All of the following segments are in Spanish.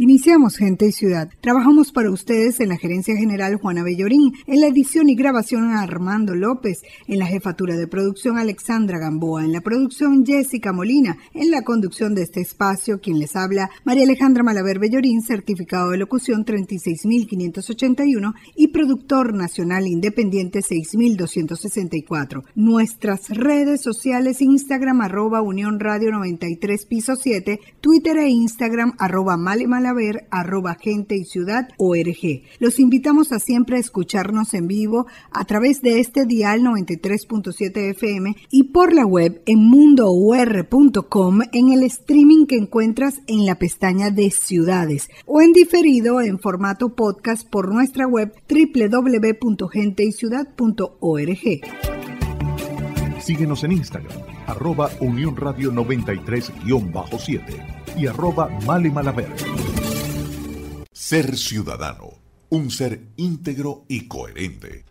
Iniciamos Gente y Ciudad. Trabajamos para ustedes en la Gerencia General Juana Bellorín, en la edición y grabación Armando López, en la jefatura de producción Alexandra Gamboa, en la producción Jessica Molina, en la conducción de este espacio, quien les habla, María Alejandra Malaver Bellorín, certificado de locución 36.581 y productor nacional independiente 6.264. Nuestras redes sociales, Instagram @Unión Radio 93 piso 7, Twitter e Instagram @Malaver, @Gente y Ciudad ORG. Los invitamos a siempre escucharnos en vivo a través de este dial 93.7 FM y por la web en mundour.com en el streaming que encuentras en la pestaña de Ciudades o en diferido en formato podcast por nuestra web www.genteyciudad.org. Síguenos en Instagram, @Unión Radio 93-7 y @Malaver. Ser ciudadano, un ser íntegro y coherente.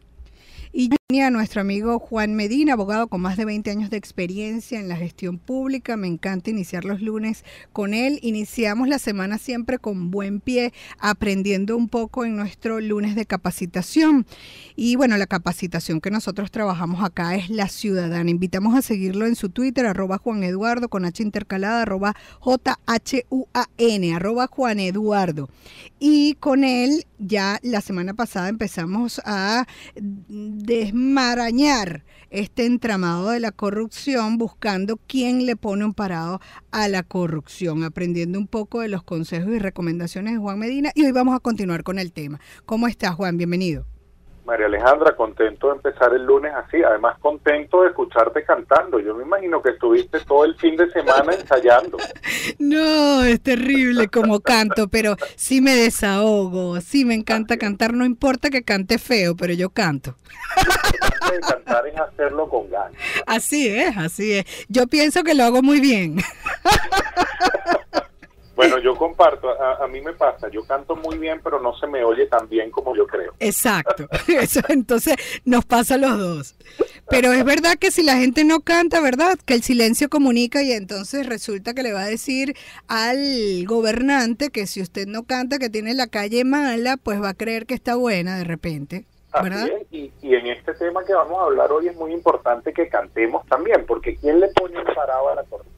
Y a nuestro amigo Juan Medina, abogado con más de 20 años de experiencia en la gestión pública. Me encanta iniciar los lunes con él. Iniciamos la semana siempre con buen pie, aprendiendo un poco en nuestro lunes de capacitación. Y bueno, la capacitación que nosotros trabajamos acá es la ciudadana. Invitamos a seguirlo en su Twitter, @JuanEduardo, con H intercalada, @JHUAN, @JuanEduardo. Y con él ya la semana pasada empezamos a desmarañar este entramado de la corrupción, buscando quién le pone un parado a la corrupción, aprendiendo un poco de los consejos y recomendaciones de Juan Medina. Y hoy vamos a continuar con el tema. ¿Cómo estás, Juan? Bienvenido. María Alejandra, contento de empezar el lunes así, además contento de escucharte cantando. Yo me imagino que estuviste todo el fin de semana ensayando. No, es terrible como canto, pero sí me desahogo, sí me encanta cantar, no importa que cante feo, pero yo canto. Lo de cantar es hacerlo con ganas. Así es, así es. Yo pienso que lo hago muy bien. Bueno, yo comparto, a mí me pasa, yo canto muy bien, pero no se me oye tan bien como yo creo. Exacto, eso entonces nos pasa a los dos. Pero es verdad que si la gente no canta, ¿verdad? Que el silencio comunica y entonces resulta que le va a decir al gobernante que si usted no canta, que tiene la calle mala, pues va a creer que está buena de repente, ¿verdad? Así es, y en este tema que vamos a hablar hoy es muy importante que cantemos también, porque ¿quién le pone un parado a la corrupción?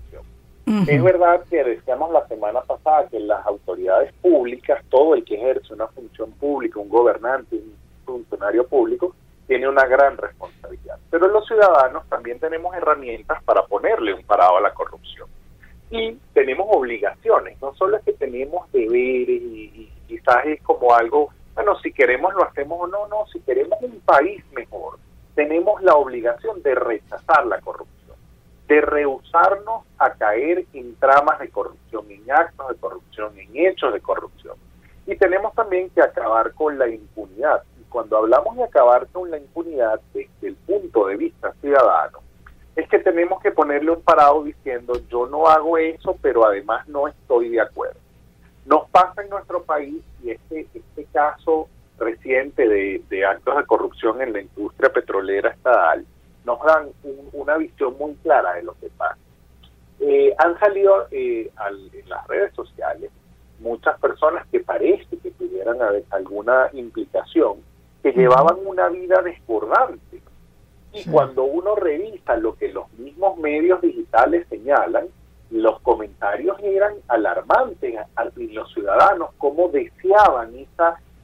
Uh-huh. Es verdad que decíamos la semana pasada que las autoridades públicas, todo el que ejerce una función pública, un gobernante, un funcionario público, tiene una gran responsabilidad. Pero los ciudadanos también tenemos herramientas para ponerle un parado a la corrupción. Y tenemos obligaciones, no solo es que tenemos deberes y quizás es como algo, bueno, si queremos lo hacemos o no, si queremos un país mejor, tenemos la obligación de rechazar la corrupción, de rehusarnos a caer en tramas de corrupción, en actos de corrupción, en hechos de corrupción. Y tenemos también que acabar con la impunidad. Y cuando hablamos de acabar con la impunidad desde el punto de vista ciudadano, es que tenemos que ponerle un parado diciendo yo no hago eso, pero además no estoy de acuerdo. Nos pasa en nuestro país, y este caso reciente de actos de corrupción en la industria petrolera estatal, nos dan una visión muy clara de lo que pasa. Han salido en las redes sociales muchas personas que parece que tuvieran alguna implicación, que llevaban una vida desbordante. Y cuando uno revisa lo que los mismos medios digitales señalan, los comentarios eran alarmantes y los ciudadanos cómo deseaban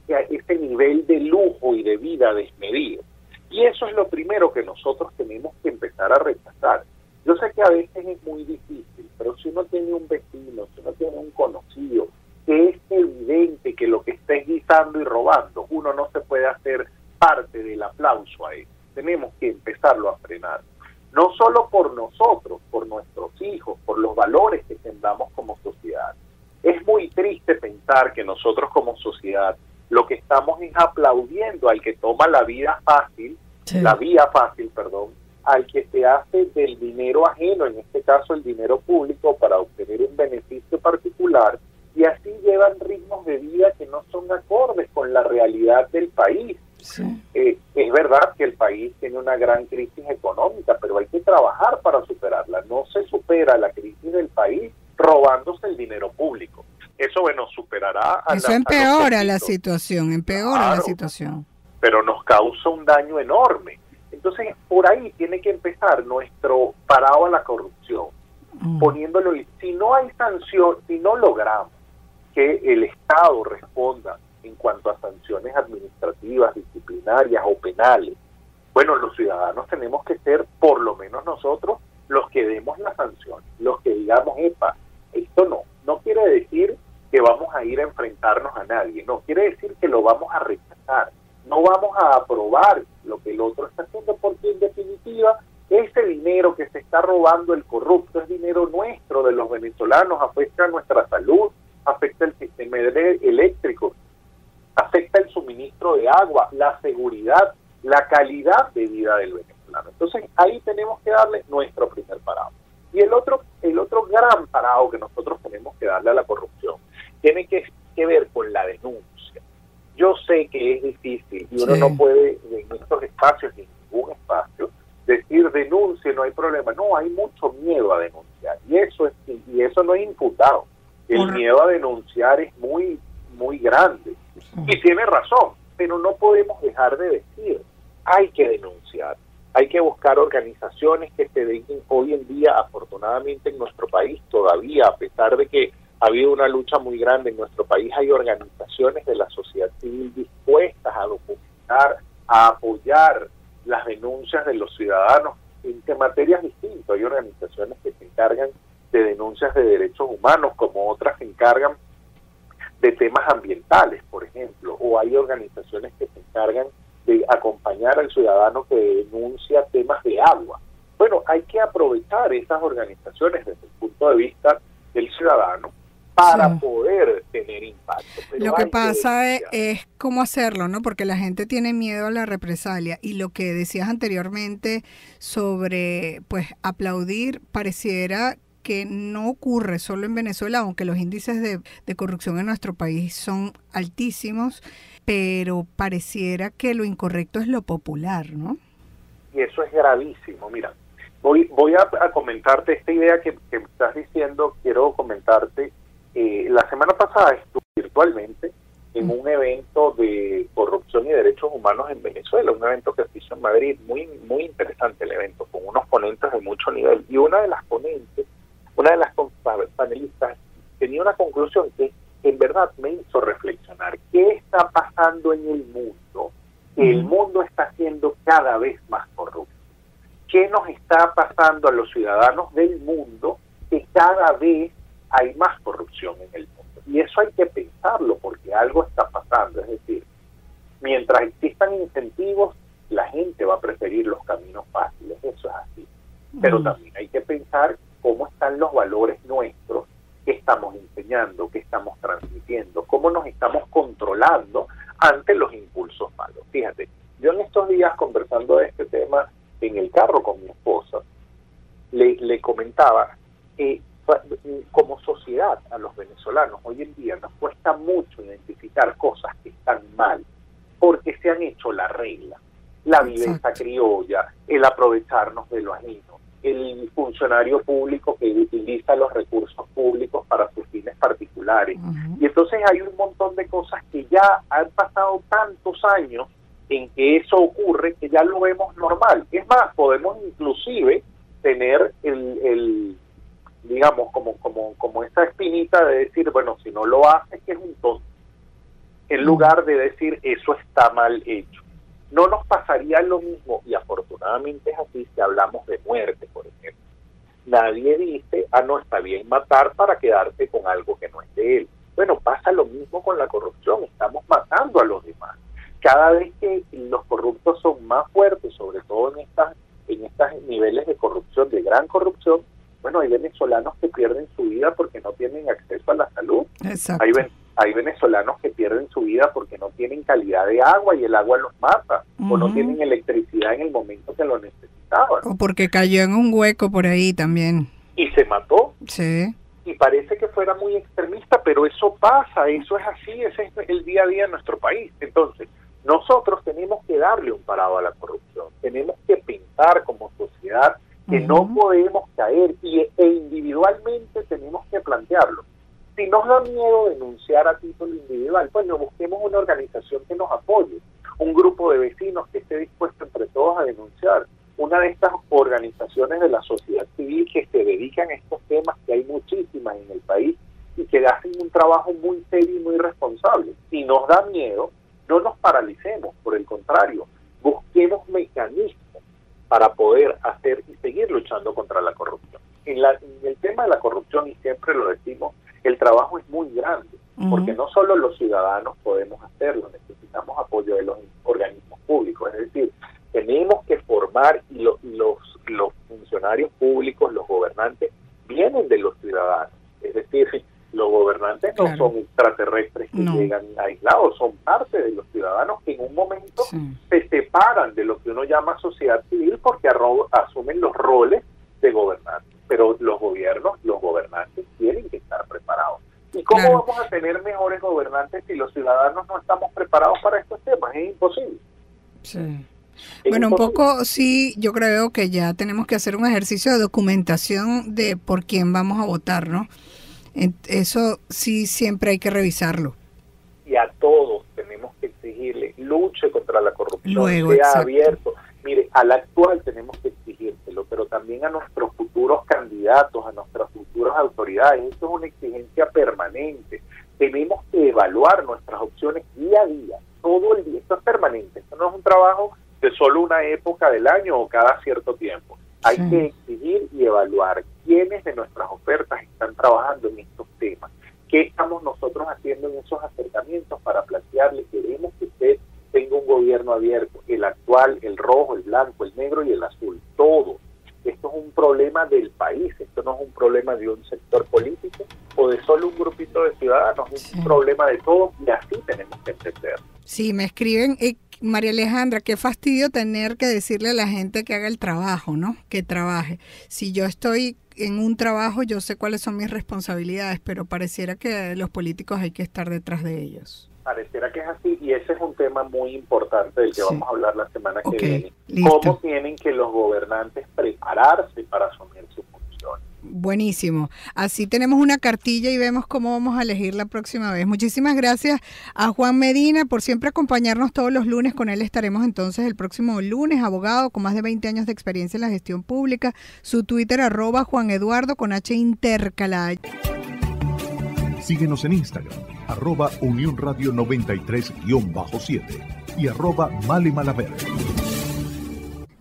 ese nivel de lujo y de vida desmedido. Y eso es lo primero que nosotros tenemos que empezar a rechazar. Yo sé que a veces es muy difícil, pero si uno tiene un vecino, si uno tiene un conocido, que es evidente que lo que está es guisando y robando, uno no se puede hacer parte del aplauso a él. Tenemos que empezarlo a frenar. No solo por nosotros, por nuestros hijos, por los valores que tengamos como sociedad. Es muy triste pensar que nosotros como sociedad lo que estamos es aplaudiendo al que toma la vía fácil, al que se hace del dinero ajeno, en este caso el dinero público, para obtener un beneficio particular, y así llevan ritmos de vida que no son acordes con la realidad del país. Sí. Es verdad que el país tiene una gran crisis económica, pero hay que trabajar para superarla. No se supera la crisis del país robándose el dinero público. Eso, bueno, superará a eso empeora la situación, empeora la situación. Pero nos causa un daño enorme. Entonces, por ahí tiene que empezar nuestro parado a la corrupción, poniéndolo, si no hay sanción, si no logramos que el Estado responda en cuanto a sanciones administrativas, disciplinarias o penales, bueno, los ciudadanos tenemos que ser, por lo menos nosotros, los que demos la sanción, los que digamos, epa, esto no quiere decir que vamos a ir a enfrentarnos a nadie, no, quiere decir que lo vamos a rechazar, no vamos a aprobar lo que el otro está haciendo, porque en definitiva, ese dinero que se está robando el corrupto es dinero nuestro, de los venezolanos, afecta a nuestra salud, afecta el sistema eléctrico, afecta el suministro de agua, la seguridad, la calidad de vida del venezolano. Entonces ahí tenemos que darle nuestro primer parado. Y el otro gran parado que nosotros tenemos que darle a la corrupción tiene que ver con la denuncia. Yo sé que es difícil y uno no puede en estos espacios, ni en ningún espacio, decir denuncie, no hay problema. No, hay mucho miedo a denunciar y eso no es imputado. El miedo a denunciar es muy, muy grande. Y tiene razón, pero no podemos dejar de decir, hay que denunciar, hay que buscar organizaciones que se dediquen. Hoy en día, afortunadamente en nuestro país todavía, a pesar de que ha habido una lucha muy grande en nuestro país, hay organizaciones de la sociedad civil dispuestas a documentar, a apoyar las denuncias de los ciudadanos en materias distintas. Hay organizaciones que se encargan de denuncias de derechos humanos, como otras se encargan de temas ambientales, por ejemplo, o hay organizaciones que se encargan de acompañar al ciudadano que denuncia temas de agua. Bueno, hay que aprovechar esas organizaciones desde el punto de vista del ciudadano para poder tener impacto. Pero lo que pasa es cómo hacerlo, ¿no? Porque la gente tiene miedo a la represalia, y lo que decías anteriormente sobre, pues, aplaudir, pareciera que no ocurre solo en Venezuela, aunque los índices de corrupción en nuestro país son altísimos, pero pareciera que lo incorrecto es lo popular, ¿no? Y eso es gravísimo. Mira, voy a comentarte esta idea que me estás diciendo. Quiero comentarte, la semana pasada estuve virtualmente en un evento de corrupción y derechos humanos en Venezuela, un evento que se hizo en Madrid, muy, muy interesante el evento, con unos ponentes de mucho nivel, y una de las panelistas tenía una conclusión que en verdad me hizo reflexionar. ¿Qué está pasando en el mundo? El mundo está siendo cada vez más corrupto. ¿Qué nos está pasando a los ciudadanos del mundo? Que cada vez hay más corrupción en el mundo. Y eso hay que pensarlo, porque algo está pasando. Es decir, mientras existan incentivos, la gente va a preferir los caminos fáciles. Eso es así. Pero también hay que pensar cómo están los valores nuestros, qué estamos enseñando, qué estamos transmitiendo, cómo nos estamos controlando ante los impulsos malos. Fíjate, yo en estos días, conversando de este tema en el carro con mi esposa, le comentaba que como sociedad a los venezolanos hoy en día nos cuesta mucho identificar cosas que están mal, porque se han hecho la regla, la viveza criolla, el aprovecharnos de lo ajeno, el funcionario público que utiliza los recursos públicos para sus fines particulares. Y entonces hay un montón de cosas que ya han pasado tantos años en que eso ocurre, que ya lo vemos normal. Es más, podemos inclusive tener digamos, como esa espinita de decir, bueno, si no lo hace, que es un tonto, en lugar de decir, eso está mal hecho. No nos pasaría lo mismo, y afortunadamente es así, si hablamos de muerte, por ejemplo. Nadie dice, no, está bien matar para quedarse con algo que no es de él. Bueno, pasa lo mismo con la corrupción, estamos matando a los demás. Cada vez que los corruptos son más fuertes, sobre todo en estos niveles de corrupción, de gran corrupción, bueno, hay venezolanos que pierden su vida porque no tienen acceso a la salud. Exacto. Hay venezolanos que pierden su vida porque no tienen calidad de agua y el agua los mata, o no tienen electricidad en el momento que lo necesitaban. O porque cayó en un hueco por ahí también. Y se mató. Sí. Y parece que fuera muy extremista, pero eso pasa, eso es así, ese es el día a día en nuestro país. Entonces, nosotros tenemos que darle un parado a la corrupción, tenemos que pensar como sociedad que no podemos caer, e individualmente tenemos que plantearlo. Si nos da miedo denunciar a título individual, pues busquemos una organización que nos apoye, un grupo de vecinos que esté dispuesto entre todos a denunciar, una de estas organizaciones de la sociedad civil que se dedican a estos temas, que hay muchísimas en el país, y que hacen un trabajo muy serio y muy responsable. Si nos da miedo, no nos paralicemos, por el contrario, busquemos mecanismos para poder hacer y seguir luchando contra la corrupción. En el tema de la corrupción, y siempre lo decimos, el trabajo es muy grande, porque no solo los ciudadanos podemos hacerlo, necesitamos apoyo de los organismos públicos, es decir, tenemos que formar, y los funcionarios públicos, los gobernantes, vienen de los ciudadanos, es decir, los gobernantes no son extraterrestres que llegan aislados, son parte de los ciudadanos que en un momento se separan de lo que uno llama sociedad civil porque asumen los roles de gobernantes, pero los gobernantes tienen que estar preparados. ¿Y cómo vamos a tener mejores gobernantes si los ciudadanos no estamos preparados para estos temas? Es imposible. Sí. Bueno, un poco sí, yo creo que ya tenemos que hacer un ejercicio de documentación de por quién vamos a votar, ¿no? Eso sí, siempre hay que revisarlo. Y a todos tenemos que exigirle, luche contra la corrupción, sea exacto. abierto. Mire, al actual tenemos que exigírselo, pero también a nuestros futuros candidatos, a nuestras futuras autoridades. Esto es una exigencia permanente. Tenemos que evaluar nuestras opciones día a día, todo el día. Esto es permanente, esto no es un trabajo de solo una época del año o cada cierto tiempo. Hay que exigir y evaluar quiénes de nuestras ofertas están trabajando en estos temas. ¿Qué estamos nosotros haciendo en esos acercamientos para plantearle? Queremos que usted tenga un gobierno abierto, el actual, el rojo, el blanco, el negro y el azul, todo. Esto es un problema del país, esto no es un problema de un sector político o de solo un grupito de ciudadanos, es un problema de todos y así tenemos que entender. Sí, me escriben, María Alejandra, qué fastidio tener que decirle a la gente que haga el trabajo, ¿no? Que trabaje. Si yo estoy en un trabajo, yo sé cuáles son mis responsabilidades, pero pareciera que los políticos hay que estar detrás de ellos. Pareciera que es así, y ese es un tema muy importante del que vamos a hablar la semana que viene. Listo. ¿Cómo tienen que los gobernantes prepararse para asumir su función? Buenísimo. Así tenemos una cartilla y vemos cómo vamos a elegir la próxima vez. Muchísimas gracias a Juan Medina por siempre acompañarnos todos los lunes. Con él estaremos entonces el próximo lunes, abogado con más de 20 años de experiencia en la gestión pública. Su Twitter, @JuanEduardo con H intercalada. Síguenos en Instagram, @Unión Radio 93-7 y @MaleMalaver.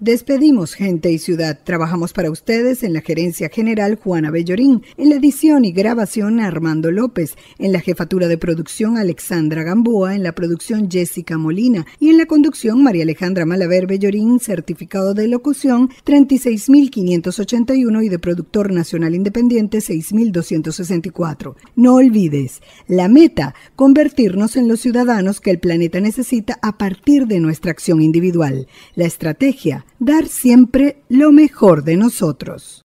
Despedimos gente y ciudad. Trabajamos para ustedes en la gerencia general Juana Bellorín, en la edición y grabación Armando López, en la jefatura de producción Alexandra Gamboa, en la producción Jessica Molina y en la conducción María Alejandra Malaver Bellorín, certificado de locución 36.581 y de productor nacional independiente 6.264. No olvides, la meta, convertirnos en los ciudadanos que el planeta necesita a partir de nuestra acción individual. La estrategia, dar siempre lo mejor de nosotros.